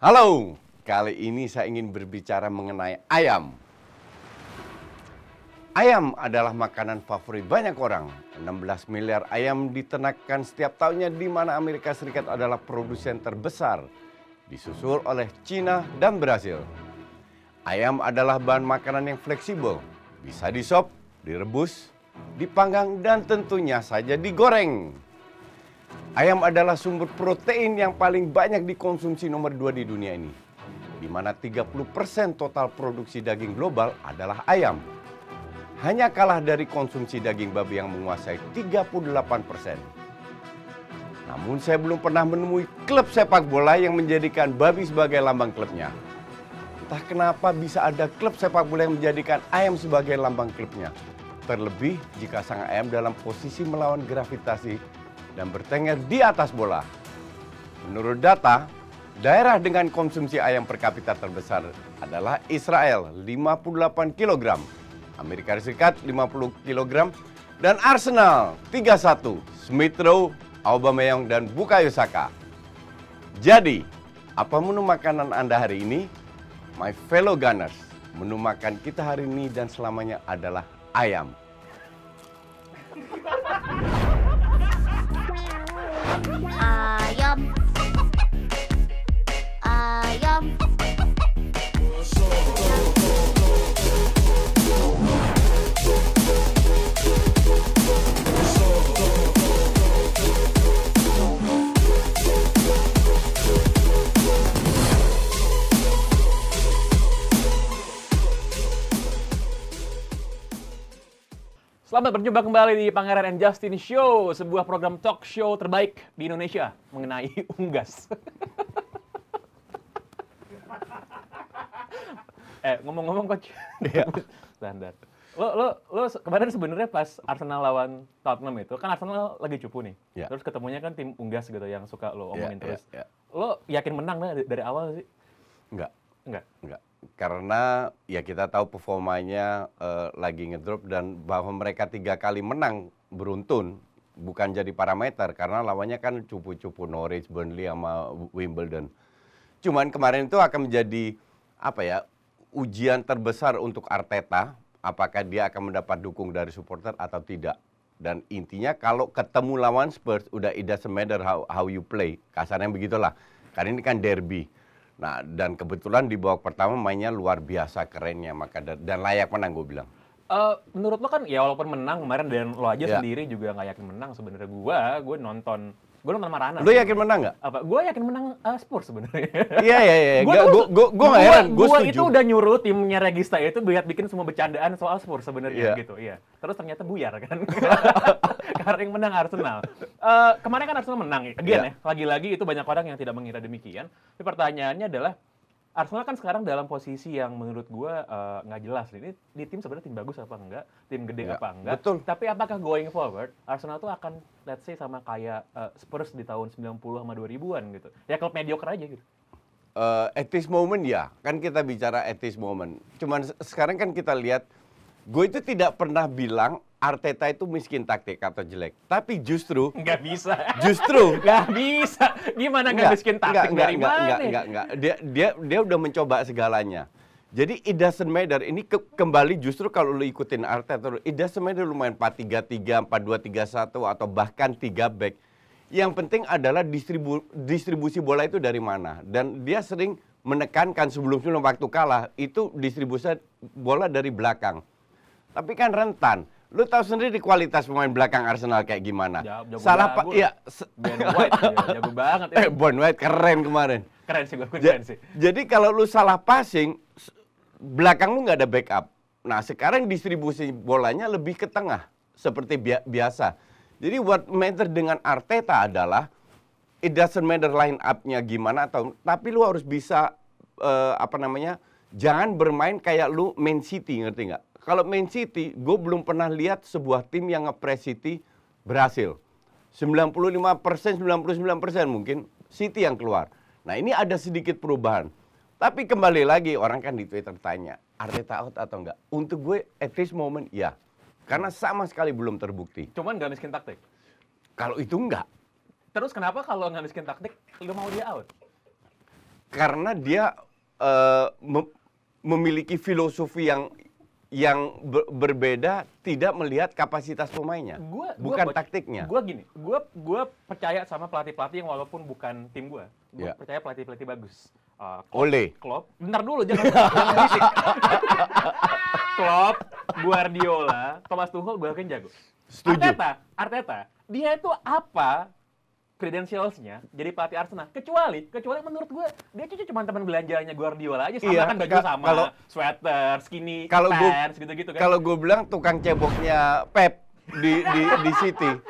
Halo, kali ini saya ingin berbicara mengenai ayam. Ayam adalah makanan favorit banyak orang. 16 miliar ayam diternakkan setiap tahunnya di mana Amerika Serikat adalah produsen terbesar, disusul oleh Cina dan Brasil. Ayam adalah bahan makanan yang fleksibel, bisa disop, direbus, dipanggang, dan tentunya saja digoreng. Ayam adalah sumber protein yang paling banyak dikonsumsi nomor 2 di dunia ini, di mana 30% total produksi daging global adalah ayam. Hanya kalah dari konsumsi daging babi yang menguasai 38%. Namun saya belum pernah menemui klub sepak bola yang menjadikan babi sebagai lambang klubnya. Entah kenapa bisa ada klub sepak bola yang menjadikan ayam sebagai lambang klubnya. Terlebih jika sang ayam dalam posisi melawan gravitasi dan bertengger di atas bola. Menurut data, daerah dengan konsumsi ayam per kapita terbesar adalah Israel 58 kg, Amerika Serikat 50 kg, dan Arsenal 31, Smith Rowe, Aubameyang, dan Bukayo Saka. Jadi, apa menu makanan Anda hari ini? My fellow Gunners, menu makan kita hari ini dan selamanya adalah ayam. Ayam, ayam. Selamat berjumpa kembali di Pangeran and Justin Show, sebuah program talk show terbaik di Indonesia mengenai unggas. Ngomong-ngomong coach, standar. Lo kemarin sebenarnya pas Arsenal lawan Tottenham itu, kan Arsenal lagi cupu nih. Ya. Terus ketemunya kan tim unggas gitu yang suka lo omongin terus. Ya. Lo yakin menang dari awal sih? Enggak. Karena ya kita tahu performanya lagi ngedrop dan bahwa mereka 3 kali menang beruntun bukan jadi parameter karena lawannya kan cupu-cupu Norwich, Burnley sama Wimbledon. Cuman kemarin itu akan menjadi ujian terbesar untuk Arteta, apakah dia akan mendapat dukung dari supporter atau tidak. Dan intinya kalau ketemu lawan Spurs udah it doesn't matter how you play, kasarnya begitulah. Karena ini kan derby. Nah, dan kebetulan di babak pertama mainnya luar biasa kerennya, maka dan layak menang gue bilang. Menurut lo kan ya walaupun menang kemarin dan lo aja Ya. sendiri juga nggak yakin menang sebenarnya. Gue nonton sama Rana. Lu yakin menang nggak? Apa? Gue yakin menang Spurs sebenarnya. Iya. Gue nggak heran, gue Gue setuju. itu udah nyuruh timnya Regista itu bikin semua bercandaan soal Spurs sebenarnya Iya. gitu. Iya. Terus ternyata buyar kan. Karena yang menang Arsenal. Kemarin kan Arsenal menang ya. Again Iya. ya. Lagi-lagi itu banyak orang yang tidak mengira demikian. Tapi pertanyaannya adalah Arsenal kan sekarang dalam posisi yang menurut gue nggak jelas. Ini di tim sebenarnya tim bagus apa enggak, tim gede Iya, apa enggak. betul. Tapi apakah going forward Arsenal tuh akan let's say sama kayak Spurs di tahun 90 sama 2000-an gitu. Ya klub mediocre aja gitu. At this moment ya, kan kita bicara at this moment. Cuman sekarang kan kita lihat, gue itu tidak pernah bilang Arteta itu miskin taktik atau jelek. Tapi justru Nggak bisa. Nggak bisa. Gimana nggak miskin taktik dari mana? Enggak. Dia udah mencoba segalanya. Jadi it doesn't matter. Ini kembali justru kalau lu ikutin Arteta, it doesn't matter lu main 4-3-3, 4-2-3-1 atau bahkan 3 back. Yang penting adalah distribusi bola itu dari mana. Dan dia sering menekankan sebelum waktu kalah itu distribusi bola dari belakang. Tapi kan rentan. Lu tahu sendiri kualitas pemain belakang Arsenal kayak gimana. Jago Salah Pak, iya. Ben White jago banget. Ya. Ben White keren kemarin. Keren sih, gue keren sih. Jadi kalau lu salah passing, belakang lu nggak ada backup. Nah sekarang distribusi bolanya lebih ke tengah seperti biasa. Jadi what matter dengan Arteta adalah it doesn't matter line up-nya gimana tapi lu harus bisa jangan bermain kayak lu Man City, ngerti nggak? Kalau Man City, gue belum pernah lihat sebuah tim yang nge-press City berhasil. 95%, 99% mungkin City yang keluar. Nah ini ada sedikit perubahan. Tapi kembali lagi, orang kan di Twitter tanya, Arteta out atau enggak? Untuk gue, at this moment, ya. Karena sama sekali belum terbukti. Cuman nggak miskin taktik. Kalau itu enggak. Terus kenapa kalau nggak miskin taktik, lu mau dia out? karena dia memiliki filosofi yang berbeda, tidak melihat kapasitas pemainnya, bukan taktiknya. Gue percaya sama pelatih-pelatih yang walaupun bukan tim gue percaya pelatih-pelatih bagus. Klopp, bentar dulu jangan berisik. Klopp, Guardiola, Thomas Tuchel gue yakin jago. Setuju. Arteta, dia itu apa credentials-nya jadi pelatih Arsenal? Kecuali menurut gue dia cuma teman belanjanya Guardiola aja, sama kan baju sama, sweater, skinny pants gitu-gitu kan. Kalau gue bilang tukang ceboknya Pep di City.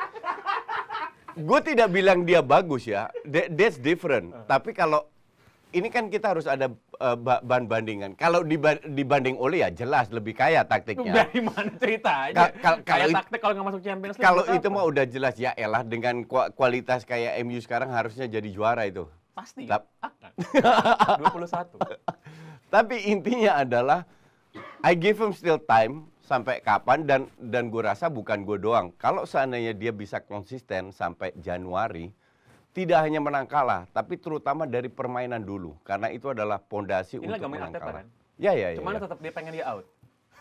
Gue tidak bilang dia bagus ya, that's different. Tapi kalau ini kan kita harus ada bandingan. Kalau dibanding Ole ya jelas lebih kaya taktiknya. Dari mana ceritanya? Kayak taktik kalau nggak masuk Champions League. Kalau itu mah udah jelas ya elah, dengan kualitas kayak MU sekarang harusnya jadi juara itu. Pasti. Akan. 21. Tapi intinya adalah I give him still time sampai kapan, dan gue rasa bukan gue doang. Kalau seandainya dia bisa konsisten sampai Januari, tidak hanya menang kalah, tapi terutama dari permainan dulu. Karena itu adalah pondasi untuk menang kalah. Kan? Ya. Cuman tetap dia pengen dia out.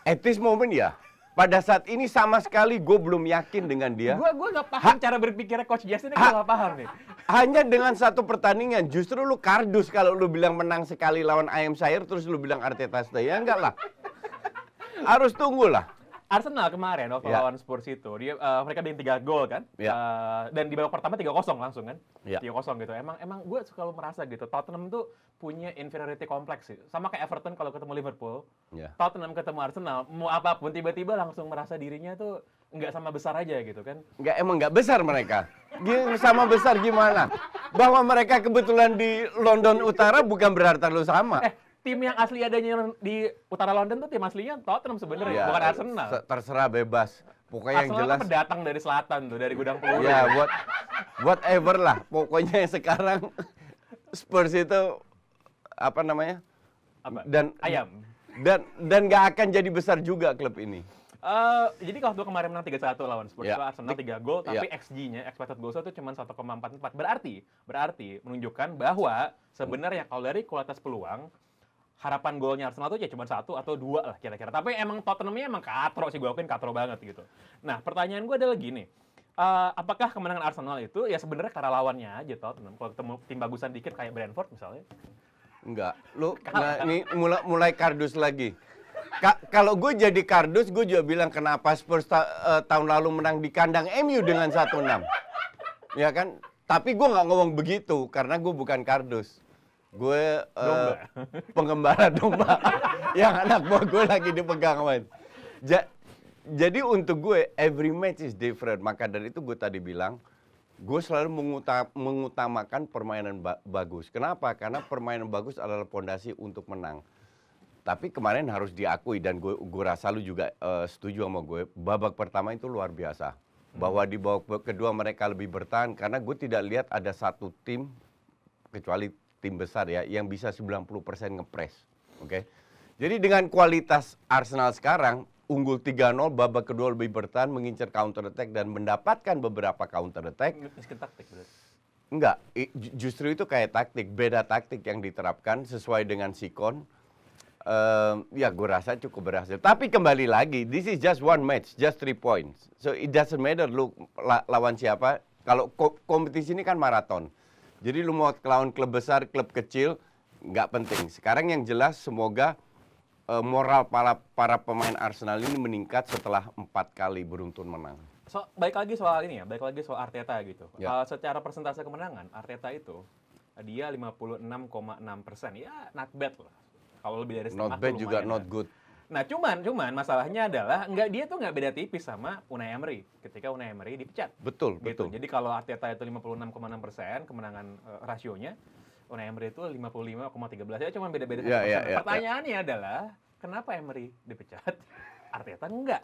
At this moment ya. Pada saat ini sama sekali gue belum yakin dengan dia. Gue nggak paham cara berpikirnya Coach Justin, gue nggak paham nih. Hanya dengan satu pertandingan, justru lu kardus kalau lu bilang menang sekali lawan Ayam Sayur, terus lu bilang Arteta stay. Ya enggak lah. Harus tunggulah. Arsenal kemarin waktu lawan Spurs itu, mereka bikin 3 gol kan, dan di babak pertama 3-0 langsung kan, 3-0 gitu. Emang gue selalu merasa gitu, Tottenham tuh punya inferiority complex sih, sama kayak Everton kalau ketemu Liverpool, Tottenham ketemu Arsenal, mau apapun tiba-tiba langsung merasa dirinya tuh nggak sama besar aja gitu kan. Emang nggak besar mereka. Sama besar gimana? Bahwa mereka kebetulan di London Utara bukan berarti lu sama. Tim yang asli adanya di utara London tuh tim aslinya Tottenham sebenarnya, bukan Arsenal. Terserah, bebas. Pokoknya yang jelas. Arsenal kan pendatang dari selatan tuh, dari gudang peluru. Ya, whatever lah. Pokoknya sekarang Spurs itu apa namanya? Ayam. Dan nggak akan jadi besar juga klub ini. Jadi kalau kemarin menang 3-1 lawan Spurs, Arsenal 3 gol, tapi XG-nya, expected goals itu cuma 1,44. Berarti menunjukkan bahwa sebenarnya kalau dari kualitas peluang, harapan golnya Arsenal tuh ya cuma 1 atau 2 lah kira-kira. Tapi emang Tottenham-nya emang katro sih, gue akuin katro banget gitu. Nah, pertanyaan gue adalah gini. Apakah kemenangan Arsenal itu ya sebenarnya karena lawannya aja Tottenham? Kalau ketemu tim bagusan dikit kayak Brentford misalnya? Enggak. Ini mulai kardus lagi. Kalau gue jadi kardus, gue juga bilang kenapa Spurs tahun lalu menang di kandang MU dengan 1-6. Ya kan? Tapi gue nggak ngomong begitu karena gue bukan kardus. Gue pengembara domba. Yang anak buah gue lagi dipegang main. Jadi untuk gue every match is different. Maka dari itu gue tadi bilang gue selalu mengutamakan permainan bagus. Kenapa? Karena permainan bagus adalah pondasi untuk menang. Tapi kemarin harus diakui, dan gue rasa lu juga setuju sama gue, babak pertama itu luar biasa. Bahwa di babak kedua mereka lebih bertahan, karena gue tidak lihat ada satu tim, kecuali tim besar ya, yang bisa 90% ngepres. Oke? Jadi dengan kualitas Arsenal sekarang, unggul 3-0, babak kedua lebih bertahan, mengincar counter attack, dan mendapatkan beberapa counter attack. Miskin taktik berarti? Enggak, justru itu kayak taktik, beda taktik yang diterapkan sesuai dengan sikon. Ya gue rasa cukup berhasil. Tapi kembali lagi, this is just one match, just 3 points. So it doesn't matter lu lawan siapa. Kalau kompetisi ini kan maraton. Jadi lu mau lawan klub besar, klub kecil, nggak penting. Sekarang yang jelas semoga moral para pemain Arsenal ini meningkat setelah 4 kali beruntun menang. Baik lagi soal ini ya, baik lagi soal Arteta gitu. Secara persentase kemenangan, Arteta itu dia 56,6%. Ya not bad lah. Kalau lebih dari setengah not bad juga not good. Nah, cuman masalahnya adalah dia tuh nggak beda tipis sama Unai Emery ketika Unai Emery dipecat. Betul, gitu. betul. Jadi kalau Arteta itu 56,6% kemenangan rasionya, Unai Emery itu 55,13. Ya cuma beda-beda 1%. Pertanyaannya adalah kenapa Emery dipecat? Arteta enggak.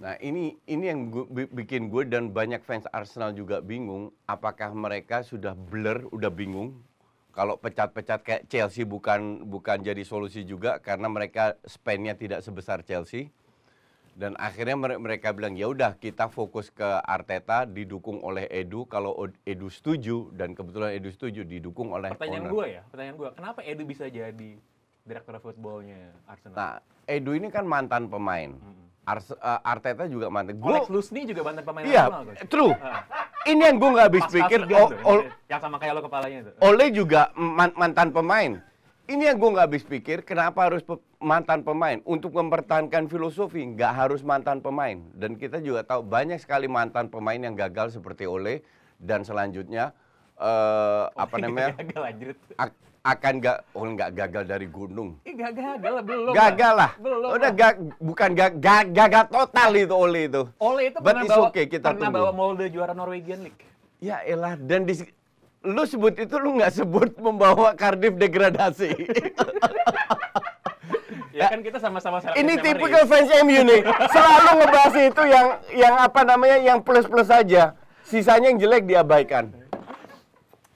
Nah, ini yang bikin gue dan banyak fans Arsenal juga bingung, apakah mereka sudah blur, udah bingung. Kalau pecat-pecat kayak Chelsea bukan jadi solusi juga karena mereka spend-nya tidak sebesar Chelsea. Dan akhirnya mereka bilang, ya udah kita fokus ke Arteta, didukung oleh Edu. Kalau Edu setuju, dan kebetulan Edu setuju, didukung oleh pertanyaan gue, kenapa Edu bisa jadi direktur footballnya Arsenal? Nah, Edu ini kan mantan pemain. Arteta juga mantan. Alex Lusny juga mantan pemain iya, Arsenal. Iya, true. Ini yang gue nggak habis pikir. Yang sama kayak lo kepalanya itu. Ole juga mantan pemain. Ini yang gue nggak habis pikir, kenapa harus mantan pemain? Untuk mempertahankan filosofi, nggak harus mantan pemain. Dan kita juga tahu banyak sekali mantan pemain yang gagal seperti Ole. Dan selanjutnya, Gagal, anjir. Akan nggak gagal dari gunung. Nggak gagal, belum. Gagal lah. Belum. Udah bukan gagal total itu Ole itu. Ole itu But pernah bawa Molde juara Norwegian League. Ya elah, dan lu sebut itu, lu nggak sebut membawa Cardiff degradasi. Ya kan kita sama-sama ini tipikal fans MU nih, selalu ngebahas itu yang apa namanya, yang plus-plus saja. Sisanya yang jelek diabaikan.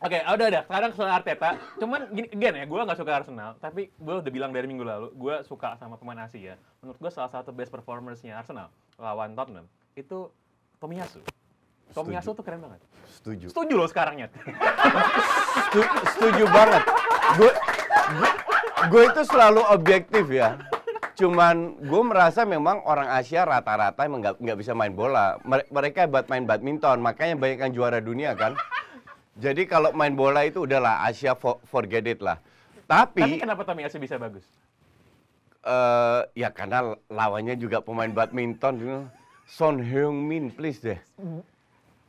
Oke, udah. Sekarang soal Arteta. Cuman gini, ya, gue nggak suka Arsenal, tapi gue udah bilang dari minggu lalu, gue suka sama pemain Asia. Menurut gue salah satu best performance-nya Arsenal lawan Tottenham itu Tomiyasu. Tomiyasu tuh keren banget. Setuju loh sekarang, Nyet. Setuju banget. Gue itu selalu objektif ya. Cuman gue merasa memang orang Asia rata-rata emang nggak bisa main bola. Mereka hebat main badminton, makanya banyak yang juara dunia kan. Jadi kalau main bola itu udahlah Asia forget it lah. Tapi kenapa Tomiyasu bisa bagus? Ya karena lawannya juga pemain badminton. Son Heung-min, please deh.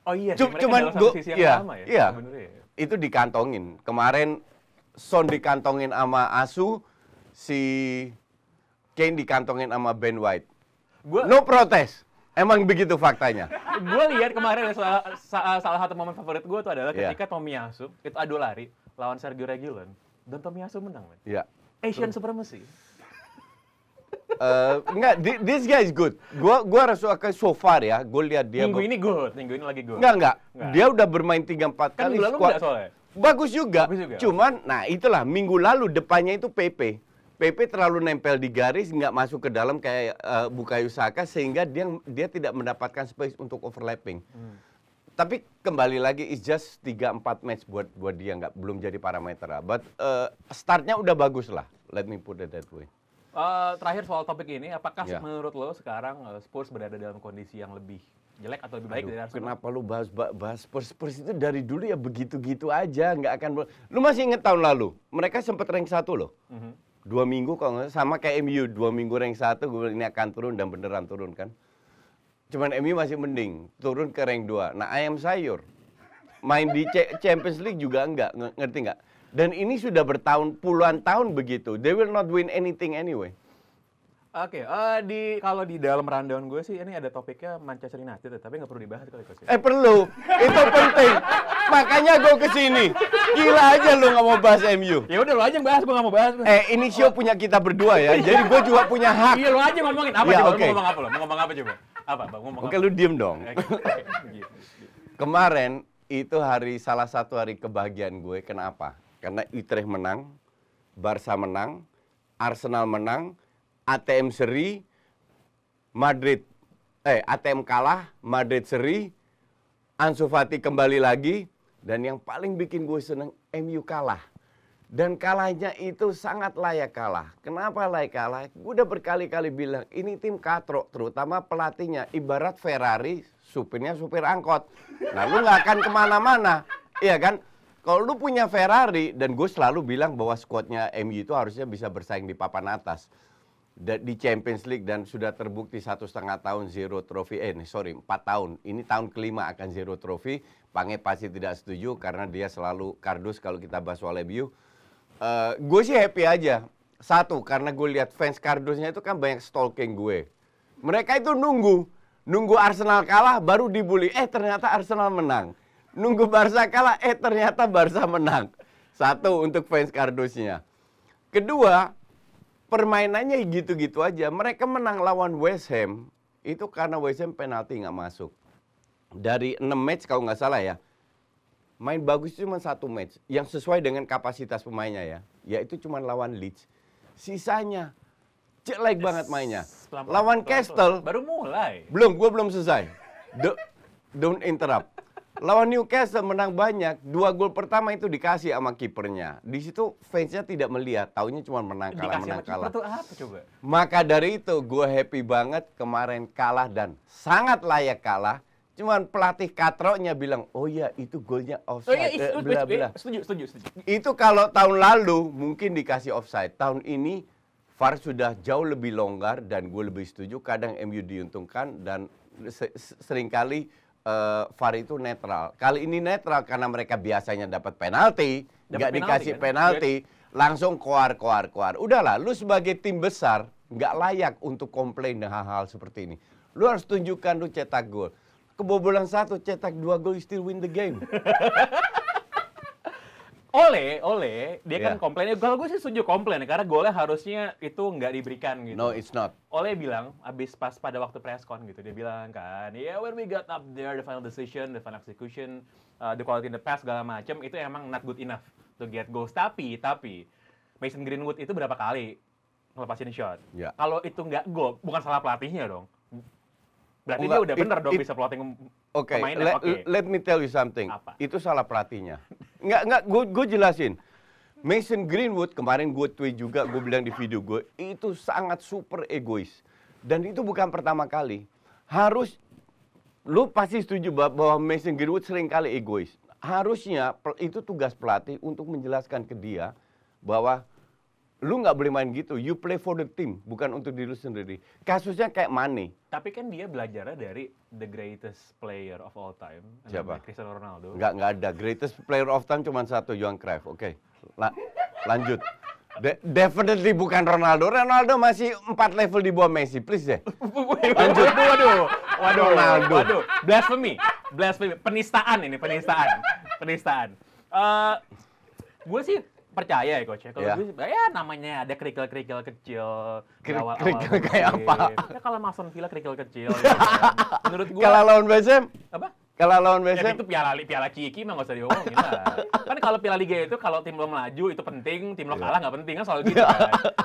Oh iya, cuman gue iya, itu dikantongin. Kemarin Son dikantongin sama Asu, si Kane dikantongin sama Ben White. No protes. Emang begitu faktanya. Gue lihat kemarin salah satu momen favorit gue tuh adalah ketika Tomiyasu itu adu lari lawan Sergio Reguilon dan Tomiyasu menang, man. Iya. Asian supremacy. Enggak, this guy is good. Gua rasa so far ya, gue lihat dia minggu ini lagi good. Enggak. Dia udah bermain 3-4 kan kali lalu enggak soalnya. Bagus juga. Cuman nah itulah minggu lalu depannya itu PP terlalu nempel di garis, nggak masuk ke dalam kayak Bukayo Saka, sehingga dia tidak mendapatkan space untuk overlapping. Tapi kembali lagi, it's just 3-4 match buat dia, belum jadi parameter lah. But startnya udah bagus lah, let me put it that way. Terakhir soal topik ini, apakah menurut lo sekarang Spurs berada dalam kondisi yang lebih jelek atau lebih baik dari Arsenal? Kenapa lu bahas Spurs itu dari dulu ya begitu-gitu aja, nggak akan. Lu masih inget tahun lalu, mereka sempat rank 1 loh. 2 minggu kalau nggak, sama kayak MU, 2 minggu rank 1, gue bilang ini akan turun dan beneran turun kan. Cuman MU masih mending, turun ke rank 2. Nah, ayam sayur. Main di Champions League juga enggak, ngerti nggak? Dan ini sudah puluhan tahun begitu. They will not win anything anyway. Oke, kalau di dalam rundown gue sih ini ada topiknya Manchester United, tapi nggak perlu dibahas kali Coach. Perlu, itu penting. Makanya gue kesini. Gila aja lu nggak mau bahas MU. Ya udah lu aja yang bahas, gue nggak mau bahas. Ini show punya kita berdua ya, jadi gue juga punya hak. Iya lu aja ngomongin apa ya, coba? Okay. Mau ngomong apa lo? Mau ngomong apa coba? Apa bang? Oke, lu diem dong. Kemarin itu salah satu hari kebahagiaan gue. Kenapa? Karena Utrecht menang, Barca menang, Arsenal menang, ATM seri, ATM kalah, Madrid seri, Ansu Fati kembali lagi, dan yang paling bikin gue seneng, MU kalah. Dan kalahnya itu sangat layak kalah. Kenapa layak kalah? Gue udah berkali-kali bilang, ini tim katrok, terutama pelatihnya. Ibarat Ferrari, supirnya supir angkot. Nah, lu nggak akan kemana-mana. Iya kan? Kalau lu punya Ferrari, dan gue selalu bilang bahwa skuadnya MU itu harusnya bisa bersaing di papan atas. Di Champions League, dan sudah terbukti 1,5 tahun zero trophy, 4 tahun. Ini tahun kelima akan zero trophy. Pange pasti tidak setuju karena dia selalu kardus kalau kita bahas soal MU. Gue sih happy aja. Satu, karena gue lihat fans kardusnya itu kan banyak stalking gue. Mereka itu nunggu Arsenal kalah baru dibully. Ternyata Arsenal menang. Nunggu Barca kalah, ternyata Barca menang. Satu, untuk fans kardusnya. Kedua, permainannya gitu-gitu aja. Mereka menang lawan West Ham, itu karena West Ham penalti nggak masuk. Dari 6 match kalau nggak salah ya, main bagus cuma 1 match. Yang sesuai dengan kapasitas pemainnya ya. Yaitu cuma lawan Leeds. Sisanya, jelek banget mainnya. Lawan Castle baru mulai. Gue belum selesai. Don't interrupt. Lawan Newcastle menang banyak. 2 gol pertama itu dikasih sama kipernya. Di situ fansnya tidak melihat, taunya cuma menang kalah, menang kalah. Itu apa coba? Maka dari itu gue happy banget kemarin kalah dan sangat layak kalah. Cuman pelatih katroknya bilang, oh ya itu golnya offside. Setuju. Itu kalau tahun lalu mungkin dikasih offside. Tahun ini VAR sudah jauh lebih longgar dan gue lebih setuju. Kadang MU diuntungkan dan seringkali VAR itu netral. Kali ini netral karena mereka biasanya dapat penalti, nggak dikasih penalti, langsung keluar. Udahlah, lu sebagai tim besar nggak layak untuk komplain dengan hal-hal seperti ini. Lu harus tunjukkan lu cetak gol. Kebobolan 1, cetak 2 gol, you still win the game. Oleh, dia kan komplainnya. Kalau gue sih setuju komplain, karena golnya harusnya itu nggak diberikan gitu. No, it's not. Oleh bilang, abis pas pada waktu press con gitu, dia bilang kan, when we got up there, the final decision, the final execution, the quality in the pass, segala macam, itu emang not good enough to get goals. Tapi, Mason Greenwood itu berapa kali ngelepasin shot? Yeah. Kalau itu nggak gol, bukan salah pelatihnya dong. Berarti dia udah bener dong bisa plotting pemainnya. Let me tell you something. Apa? Itu salah pelatihnya. Gue jelasin. Mason Greenwood, kemarin gue tweet juga, gue bilang di video gue, itu sangat super egois. Dan itu bukan pertama kali. Lu pasti setuju bahwa Mason Greenwood sering kali egois. Harusnya itu tugas pelatih untuk menjelaskan ke dia bahwa lu nggak boleh main gitu. You play for the team, bukan untuk diri lu sendiri. Kasusnya kayak Mane. Tapi kan dia belajarnya dari the greatest player of all time. Siapa? Cristiano Ronaldo. Nggak ada. Greatest player of time cuma satu, Johan Cruyff. Oke, lanjut. Definitely bukan Ronaldo. Ronaldo masih 4 level di bawah Messi. Please deh. Lanjut. Waduh. Blasphemy. Penistaan. Gue sih percaya ya coach ya. Kalau gue namanya ada kerikil-kerikil kecil. Kerikil kayak apa? Ya kalau Aston Villa kerikil kecil. Gitu, kan. Menurut gue. Kalau lawan West Ham? Apa? Kalau lawan West Ham? Ya, itu piala Ciki mah nggak usah diomongin lah. Kan kalau piala Liga itu kalau tim lo melaju itu penting, tim lo kalah nggak penting kan selalu gitu kan.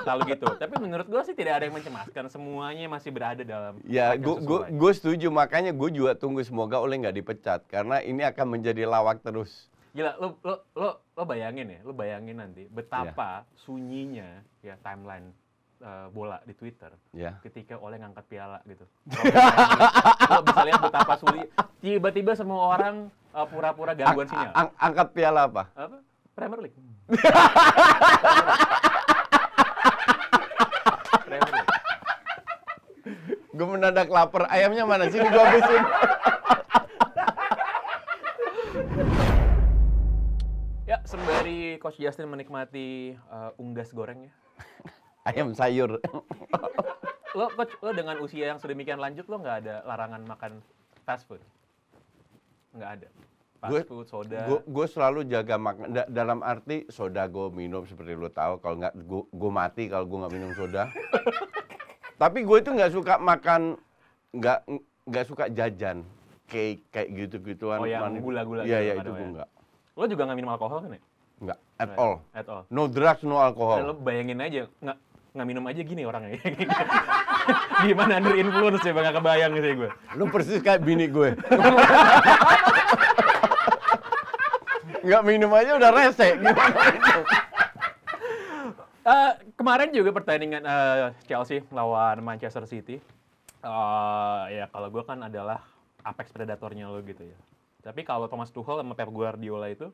Selalu gitu. Tapi menurut gue sih tidak ada yang mencemaskan. Semuanya masih berada dalam. Ya, gue setuju. Makanya gue juga tunggu semoga Ole nggak dipecat karena ini akan menjadi lawak terus. Gila, lo bayangin ya, lo bayangin nanti betapa sunyinya ya timeline bola di Twitter ketika Ole ngangkat piala gitu. Lo bisa lihat betapa sunyi. Tiba-tiba semua orang pura-pura gangguan sinyal. Angkat piala apa? Premier League. Gue mendadak lapar. Ayamnya mana sih? Gue habisin. Ya, sembari Coach Justin menikmati unggas goreng ya. Ayam sayur. Lo dengan usia yang sedemikian lanjut, lo nggak ada larangan makan fast food? Nggak ada? Fast food, soda? Gue selalu jaga makan. Dalam arti, soda gue minum seperti lo tahu. Kalau nggak, gue mati kalau gue nggak minum soda. Tapi gue itu nggak suka makan, nggak suka jajan. Kayak gitu-gituan. Oh, yang gula-gula. Iya, itu gue nggak. Lo juga nggak minum alkohol kan ya? Nggak, at all. At all. No drugs, no alcohol. Lo bayangin aja, nggak minum aja gini orangnya. Gimana under influence ya, nggak kebayang gitu ya gue. Lo persis kayak bini gue. Nggak minum aja udah rese. Kemarin juga pertandingan Chelsea lawan Manchester City. Ya kalau gue kan adalah apex predatornya lo gitu ya. Tapi kalau Thomas Tuchel sama Pep Guardiola itu,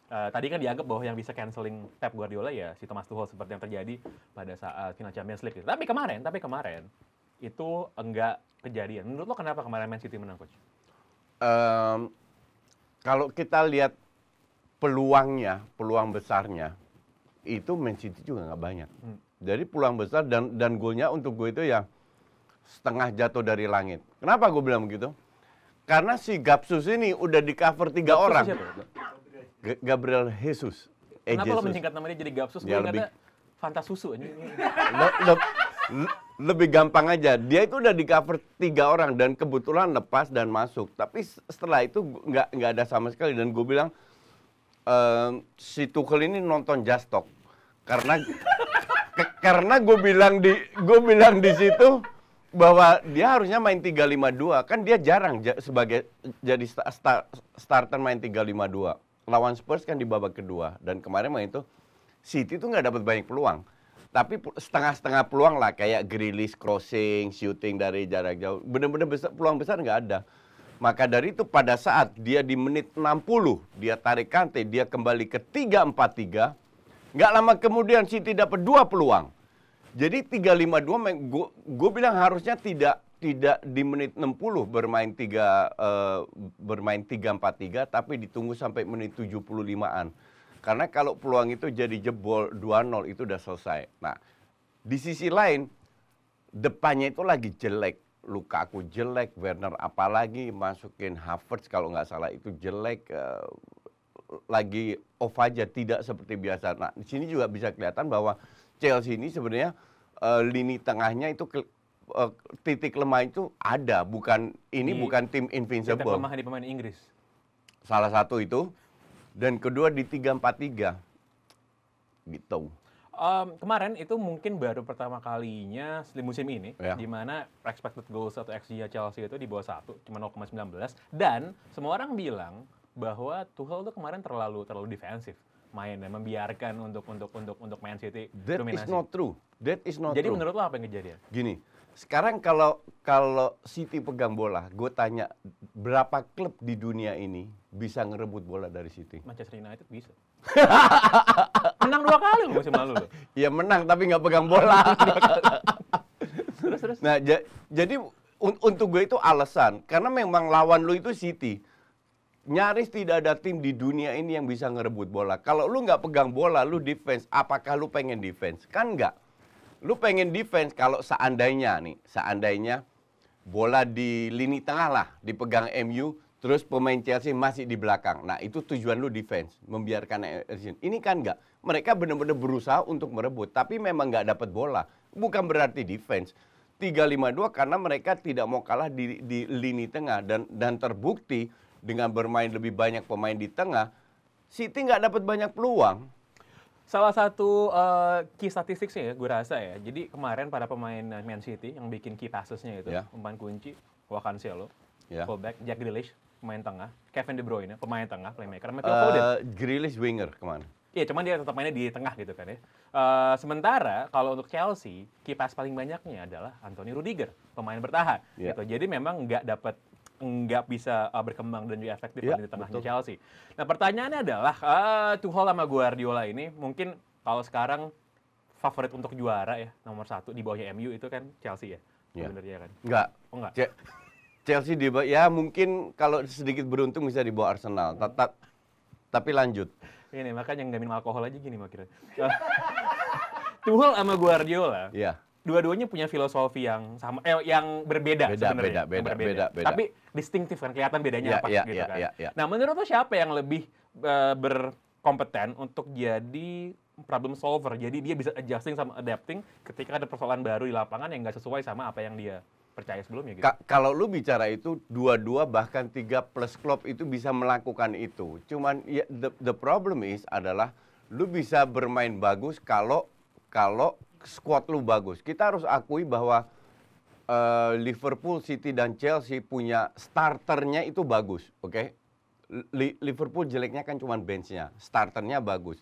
tadi kan dianggap bahwa yang bisa canceling Pep Guardiola ya si Thomas Tuchel seperti yang terjadi pada saat final Champions League. Gitu. Tapi kemarin itu enggak kejadian. Menurut lo kenapa kemarin Man City menang, Coach? Kalau kita lihat peluang besarnya, itu Man City juga nggak banyak. Jadi peluang besar dan golnya untuk gue itu ya setengah jatuh dari langit. Kenapa gue bilang begitu? Karena si Gapsus ini udah di cover 3 orang. Gabriel Jesus. Kenapa lo menyingkat nama dia jadi Gapsus? Gue ingatnya Fanta Susu. Lebih gampang aja. Dia itu udah di cover 3 orang dan kebetulan lepas dan masuk. Tapi setelah itu nggak ada sama sekali. Dan gue bilang, si Tuchel ini nonton Just Talk. Karena Karena gue bilang di situ bahwa dia harusnya main 3-5-2. Kan dia jarang sebagai jadi starter main 3-5-2. Lawan Spurs kan di babak kedua, dan kemarin main itu City tuh nggak dapat banyak peluang. Tapi setengah-setengah peluang lah, kayak Grealish crossing, shooting dari jarak jauh. Bener-bener peluang besar nggak ada. Maka dari itu pada saat dia di menit 60, dia tarik Kante, dia kembali ke 3-4-3. Nggak lama kemudian City dapat 2 peluang. Jadi 3-5-2, gue bilang harusnya tidak di menit 60 bermain 3-4-3, tapi ditunggu sampai menit 75-an. Karena kalau peluang itu jadi jebol 2-0 itu udah selesai. Nah, di sisi lain, depannya itu lagi jelek. Lukaku jelek, Werner apalagi, masukin Havertz kalau nggak salah itu jelek. Lagi off aja, tidak seperti biasa. Nah, di sini juga bisa kelihatan bahwa Chelsea ini sebenarnya lini tengahnya itu titik lemah itu ada, bukan tim invincible. Titik lemah di pemain Inggris. Salah satu itu, dan kedua di 3-4-3 gitu. Kemarin itu mungkin baru pertama kalinya di musim ini, ya, di mana expected goals atau XG Chelsea itu di bawah 1, cuma 0,19, dan semua orang bilang bahwa Tuchel tuh kemarin terlalu defensif main dan membiarkan untuk Man City dominasi. That is not true. Jadi menurut lo apa yang kejadian? Gini, sekarang kalau City pegang bola, gue tanya berapa klub di dunia ini bisa ngerebut bola dari City? Manchester United bisa. Menang 2 kali loh musim lalu loh. Ya menang tapi nggak pegang bola. Terus. Nah, jadi untuk gue itu alasan, karena memang lawan lu itu City. Nyaris tidak ada tim di dunia ini yang bisa ngerebut bola. Kalau lu nggak pegang bola, lu defense. Apakah lu pengen defense? Kan nggak. Lu pengen defense kalau seandainya bola di lini tengah lah, dipegang MU, terus pemain Chelsea masih di belakang. Nah, itu tujuan lu defense, membiarkan ini kan nggak. Mereka benar-benar berusaha untuk merebut, tapi memang nggak dapat bola. Bukan berarti defense. 3-5-2 karena mereka tidak mau kalah di lini tengah, dan terbukti dengan bermain lebih banyak pemain di tengah, City nggak dapat banyak peluang. Salah satu key statistiknya ya, gue rasa ya. Jadi kemarin para pemain Man City yang bikin key passesnya itu, pemain kunci, Cancelo, fullback, Jack Grealish, pemain tengah, Kevin De Bruyne, pemain tengah, playmaker, Matthew Foden. Grealish winger kemana? Iya, cuman dia tetap mainnya di tengah gitu kan ya. Sementara kalau untuk Chelsea, key pass paling banyaknya adalah Anthony Rudiger, pemain bertahan. Gitu. Jadi memang nggak bisa berkembang dan juga efektif di tengahnya Chelsea. Nah, pertanyaannya adalah Tuchel sama Guardiola ini mungkin kalau sekarang favorit untuk juara ya, nomor 1 di bawahnya MU itu kan Chelsea ya, sebenarnya kan? Enggak. Oh enggak. Chelsea di bawah, ya mungkin kalau sedikit beruntung bisa di bawah Arsenal. Tapi lanjut. Ini makanya nggak minum alkohol aja gini makanya. Tuchel sama Guardiola. Iya. Dua-duanya punya filosofi yang sama, yang berbeda sebenarnya. Beda. Tapi distintif kan, kelihatan bedanya apa gitu kan. Nah, menurut lo siapa yang lebih berkompeten untuk jadi problem solver? Jadi dia bisa adjusting sama adapting ketika ada persoalan baru di lapangan yang nggak sesuai sama apa yang dia percaya sebelumnya gitu. Kalau lu bicara itu, 2 bahkan 3 plus Klopp itu bisa melakukan itu. Cuman the problem adalah lu bisa bermain bagus kalau squad lu bagus. Kita harus akui bahwa Liverpool, City, dan Chelsea punya starternya itu bagus, oke? Liverpool jeleknya kan cuma benchnya, starternya bagus.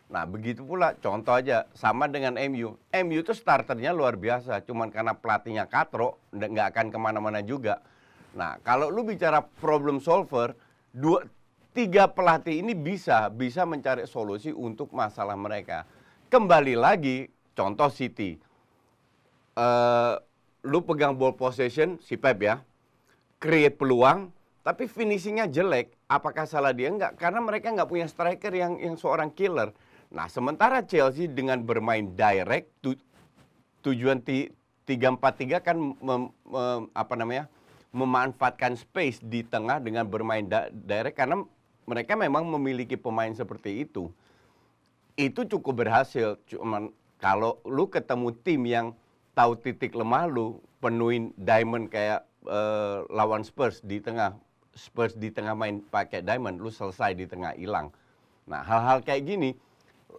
Nah, begitu pula contoh aja sama dengan MU. MU itu starternya luar biasa, cuman karena pelatihnya katro, nggak akan kemana-mana juga. Nah, kalau lu bicara problem solver, 3 pelatih ini bisa mencari solusi untuk masalah mereka. Kembali lagi, contoh City, lu pegang ball possession, si Pep ya, create peluang, tapi finishingnya jelek. Apakah salah dia? Enggak, karena mereka nggak punya striker yang seorang killer. Nah, sementara Chelsea dengan bermain direct, tujuan 3-4-3 kan memanfaatkan space di tengah dengan bermain direct, karena mereka memang memiliki pemain seperti itu. Itu cukup berhasil, cuman kalau lu ketemu tim yang tahu titik lemah lu, penuhin diamond kayak lawan Spurs di tengah main pakai diamond, lu selesai di tengah hilang. Nah, hal-hal kayak gini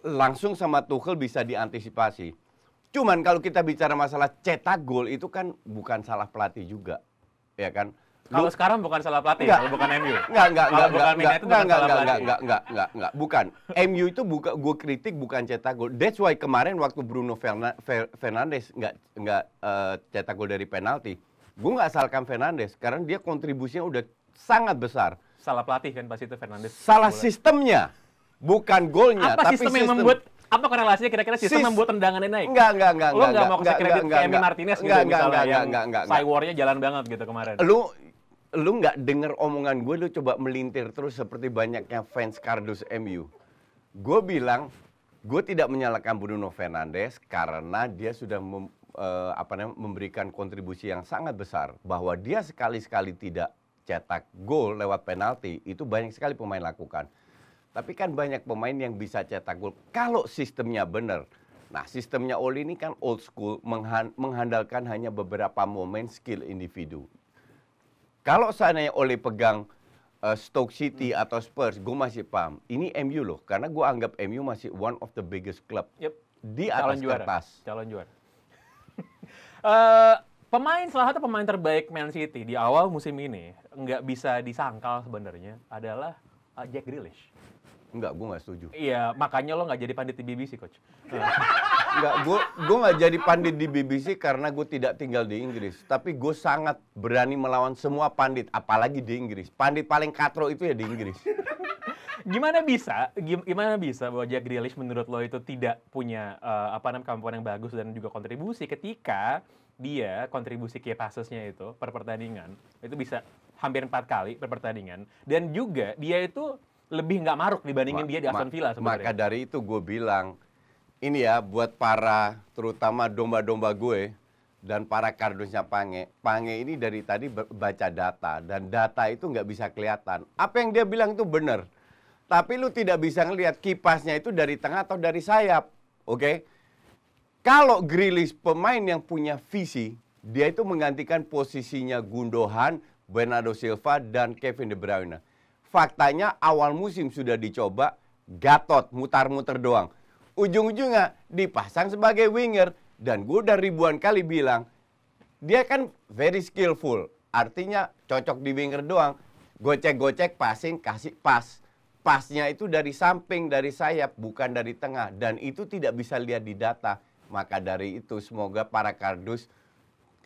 langsung sama Tuchel bisa diantisipasi. Cuman kalau kita bicara masalah cetak gol itu kan bukan salah pelatih juga, ya kan? Kalau sekarang bukan salah pelatih, Enggak. kalau bukan MU. Enggak. Bukan. MU itu gue kritik bukan cetak gol. That's why kemarin waktu Bruno Fernandes nggak cetak gol dari penalti, gue nggak salahkan Fernandes karena dia kontribusinya udah sangat besar. Salah pelatih kan pas itu Fernandes. Salah sistemnya, bukan golnya. Apa tapi sistem yang membuat, apa korelasinya kira-kira sistem membuat tendangannya naik? Enggak. Lo nggak mau kasih kredit ke Emi Martinez gitu misalnya, yang Cywar-nya jalan banget gitu kemarin. Lu nggak denger omongan gue, lu coba melintir terus seperti banyaknya fans kardus MU. Gue bilang, gue tidak menyalahkan Bruno Fernandes karena dia sudah memberikan kontribusi yang sangat besar. Bahwa dia sekali-sekali tidak cetak gol lewat penalti, itu banyak sekali pemain lakukan. Tapi kan banyak pemain yang bisa cetak gol kalau sistemnya benar. Nah, sistemnya Ole ini kan old school, mengandalkan hanya beberapa momen skill individu. Kalau seandainya Ole pegang Stoke City atau Spurs, gue masih paham. Ini MU loh, karena gue anggap MU masih one of the biggest club di atas kertas. Calon juara. Salah satu pemain terbaik Man City di awal musim ini, nggak bisa disangkal sebenarnya, adalah Jack Grealish. Enggak, gue nggak setuju. Iya, makanya lo nggak jadi pandit di BBC, Coach. Enggak, gue nggak jadi pandit di BBC karena gue tidak tinggal di Inggris. Tapi gue sangat berani melawan semua pandit, apalagi di Inggris. Pandit paling katro itu ya di Inggris. Gimana bisa bahwa Jack Grealish menurut lo itu tidak punya kemampuan yang bagus dan juga kontribusi ketika dia kontribusi key passesnya itu per pertandingan itu bisa hampir 4 kali per pertandingan, dan juga dia itu lebih nggak maruk dibandingin dia di Aston Villa sebenarnya. Maka dari itu gue bilang, ini ya buat para terutama domba-domba gue dan para kardusnya Pange ini dari tadi baca data, dan data itu nggak bisa kelihatan. Apa yang dia bilang itu benar, tapi lu tidak bisa ngelihat kipasnya itu dari tengah atau dari sayap, oke? Kalau Grealish pemain yang punya visi, dia itu menggantikan posisinya Gundogan, Bernardo Silva, dan Kevin De Bruyne. Faktanya awal musim sudah dicoba, gatot, mutar-muter doang. Ujung-ujungnya dipasang sebagai winger. Dan gue udah ribuan kali bilang, dia kan very skillful. Artinya cocok di winger doang. Gocek-gocek, passing, kasih pas. Pasnya itu dari samping, dari sayap, bukan dari tengah. Dan itu tidak bisa lihat di data. Maka dari itu semoga para kardus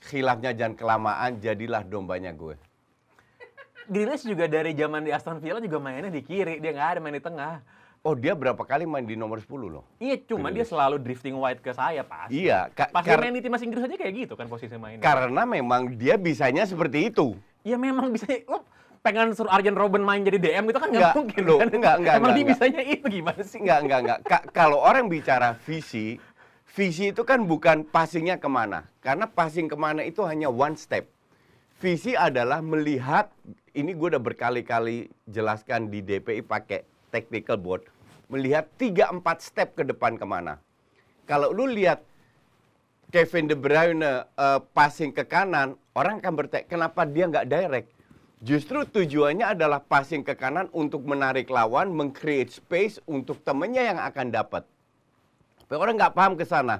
khilafnya jangan kelamaan, jadilah dombanya gue. Grealish juga dari zaman di Aston Villa juga mainnya di kiri, dia nggak ada main di tengah. Oh, dia berapa kali main di nomor 10 loh? Iya, cuma dia selalu drifting wide ke saya pasti. Iya. Pas dia main di timnas Inggris aja kayak gitu kan posisi mainnya. Karena memang dia bisanya seperti itu. Iya memang bisa. Lo pengen suruh Arjen Robben main jadi DM itu kan nggak mungkin. Loh, kan? Enggak. Emang dia bisanya itu gimana sih? Enggak. Kalau orang bicara visi itu kan bukan passingnya kemana. Karena passing kemana itu hanya one step. Visi adalah melihat, ini gue udah berkali-kali jelaskan di DPI pakai tactical board, melihat 3-4 step ke depan kemana. Kalau lu lihat Kevin De Bruyne passing ke kanan, orang akan bertanya, kenapa dia nggak direct? Justru tujuannya adalah passing ke kanan untuk menarik lawan, meng-create space untuk temennya yang akan dapat. Tapi orang nggak paham ke sana.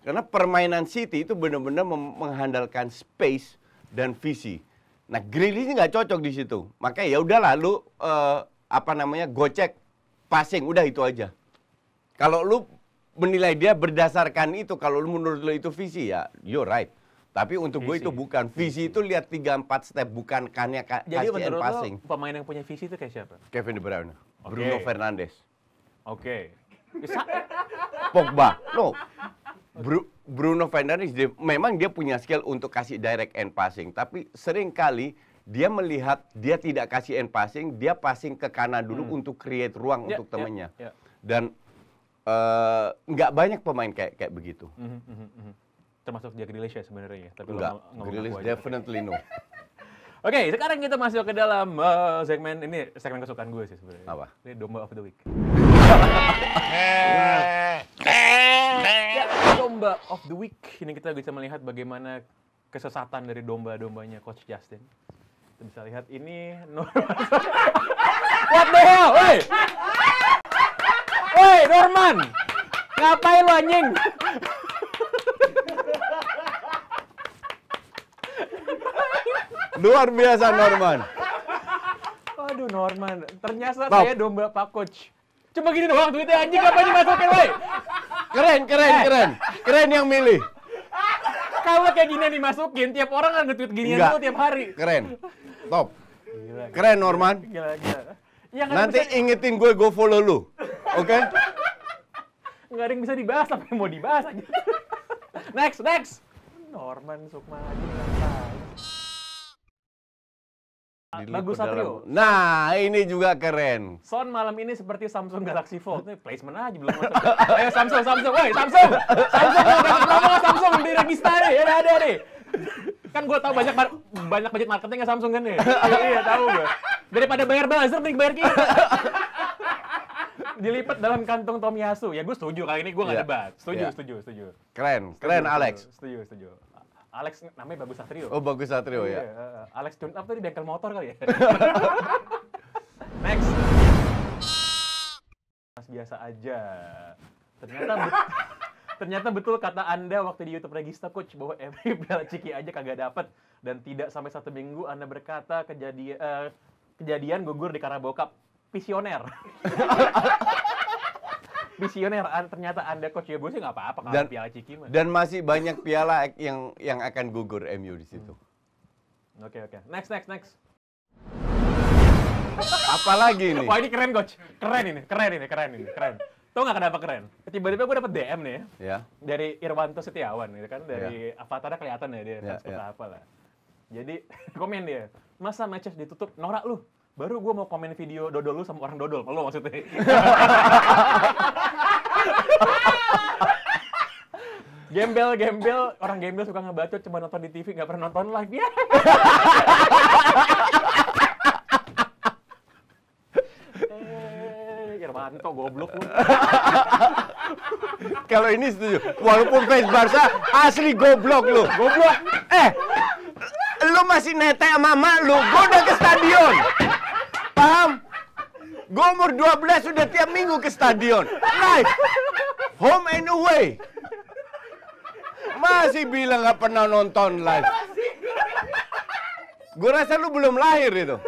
Karena permainan City itu benar-benar mengandalkan space dan visi. Nah, Grealish ini nggak cocok di situ. Makanya ya udahlah lu gocek, passing, udah itu aja. Kalau lu menilai dia berdasarkan itu, kalau lu menurut lu itu visi ya, you're right. Tapi untuk gue itu bukan. Visi itu lihat 3-4 step, bukan hanya jadi menurut passing. Lo pemain yang punya visi itu kayak siapa? Kevin De Bruyne, Bruno Fernandes. Oke. Pogba. No. Bruno Fernandes memang dia punya skill untuk kasih direct end passing, tapi sering kali dia melihat dia tidak kasih end passing, dia passing ke kanan dulu untuk create ruang untuk temennya. Dan nggak banyak pemain kayak begitu. Termasuk Jack Grealish ya sebenarnya, tapi enggak. Grealish definitely no. Oke, sekarang kita masuk ke dalam segmen kesukaan gue sih sebenarnya. Apa? Ini Domba of the Week. Domba of the Week. Ini kita bisa melihat bagaimana kesesatan dari domba-dombanya Coach Justin. Kita bisa lihat ini Norman. What the hell? Woi, Norman! Ngapain lo anjing? Luar biasa Norman. Aduh Norman, ternyata Top. saya domba Pak Coach. Cuma gini doang tweetnya anjing apa dimasukin, woi. Keren yang milih. Kalau kayak gini dimasukin, tiap orang kan nge-tweet ginian Enggak. tuh tiap hari. Keren. Top. Gila. Keren Norman. Gila. Ya, Nanti ingetin gue follow lu. Oke? Nggak ada yang bisa dibahas, apa yang mau dibahas aja. Next. Norman Sukmadi Bagus Satrio. Nah, ini juga keren. Son malam ini seperti Samsung Galaxy Fold. Ini placement aja belum masuk. Ayo Samsung. Woi, Samsung dapat promo Samsung di register nih. Ya ada nih. Kan gue tahu banyak budget marketingnya Samsung kan nih. Iya, tahu gue. Daripada bayar buzzer mending bayar kita. Dilipat dalam kantong Tomiyasu. Ya gue setuju, kali ini gue nggak debat. Setuju. Keren Alex. Setuju. Alex namanya Bagus Satrio. Oh, Bagus Satrio ya. Alex tune up tuh di bengkel motor kali ya. Next. Mas biasa aja. Ternyata betul kata Anda waktu di YouTube Regista Coach bahwa every Piala Ciki aja kagak dapet dan tidak sampai 1 minggu Anda berkata kejadian gugur di Karabokap. Visioner. Visioner, ternyata Anda Coach ya, gue sih nggak apa-apa kalau Piala Ciki mah. Dan masih banyak piala yang akan gugur MU di situ. Oke. Next. Apalagi nih? Wah ini keren Coach. Keren ini. Tahu nggak kenapa keren? Tiba-tiba gue dapet DM nih Ya. dari Irwanto Setiawan gitu kan, dari avatarnya kelihatan ya dia kan seperti apa lah. Jadi komen dia, masa matches ditutup, norak lu. Baru gue mau komen video dodol lu sama orang dodol, lo maksudnya. Gembel, orang gembel suka ngebacot cuma nonton di TV, nggak pernah nonton live ya. Irwanto goblok lu. Kalau ini setuju. Walaupun fans Barca asli goblok lu. Goblok. Lu masih netek sama mak lu. Gua udah ke stadion. Paham? Gua umur 12 sudah tiap minggu ke stadion. Live. Home and away. Masih bilang nggak pernah nonton live. Gua rasa lu belum lahir itu.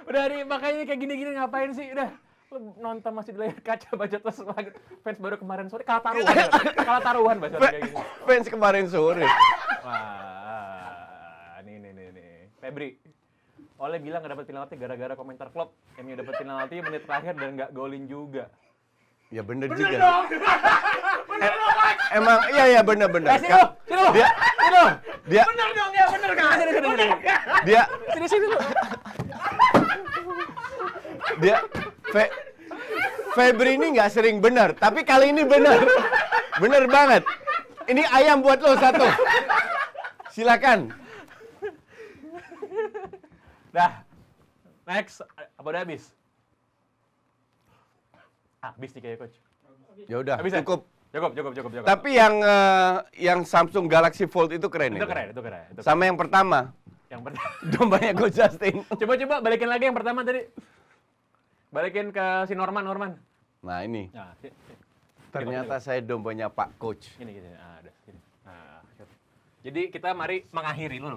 Udah makanya kayak gini-gini ngapain sih? Udah lu nonton masih di layar kaca baca terus lagi. Fans baru kemarin sore kalah taruhan baca kayak gini. Fans kemarin sore. Wah, nih. Febri. Oleh bilang nggak dapat penalti gara-gara komentar klub. MU dapat penalti menit terakhir dan nggak golin juga. Ya bener juga. Emang iya bener. Sini lu. Dia Bener dong ya, bener kan? Sini lu. Febri ini nggak sering benar, tapi kali ini benar. Bener banget. Ini ayam buat lo 1. Silakan. Dah. Next. Apa udah habis? Habis nih kayak Coach. Ya udah, Habis ya? cukup. Cukup. Tapi yang Samsung Galaxy Fold itu keren. Itu keren. Sama yang pertama. Yang pertama. Dombanya Coach Justin. Coba balikin lagi yang pertama tadi. Balikin ke si Norman. Nah ini. Nah, Ternyata saya dombanya Pak Coach. Gini. Ada sini. Nah, jadi kita mari mengakhiri lu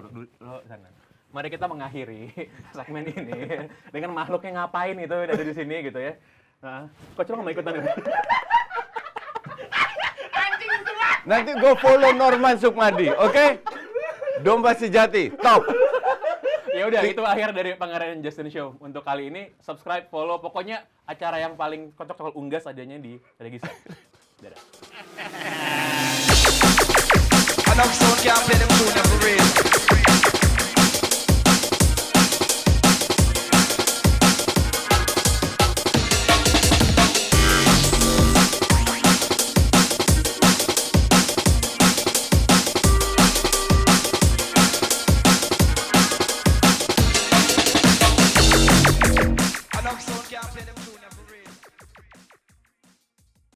sana. Mari kita mengakhiri segmen ini dengan makhluknya ngapain itu ada di sini gitu ya. Nah, Coach lo nggak mau ikutan ya? Nanti gue follow Norman Sukmadi, oke? Domba sejati, top. Ya udah, itu akhir dari Pangeran Justin Show untuk kali ini. Subscribe, follow, pokoknya acara yang paling kocok soal unggas adanya di Regista. Dadah.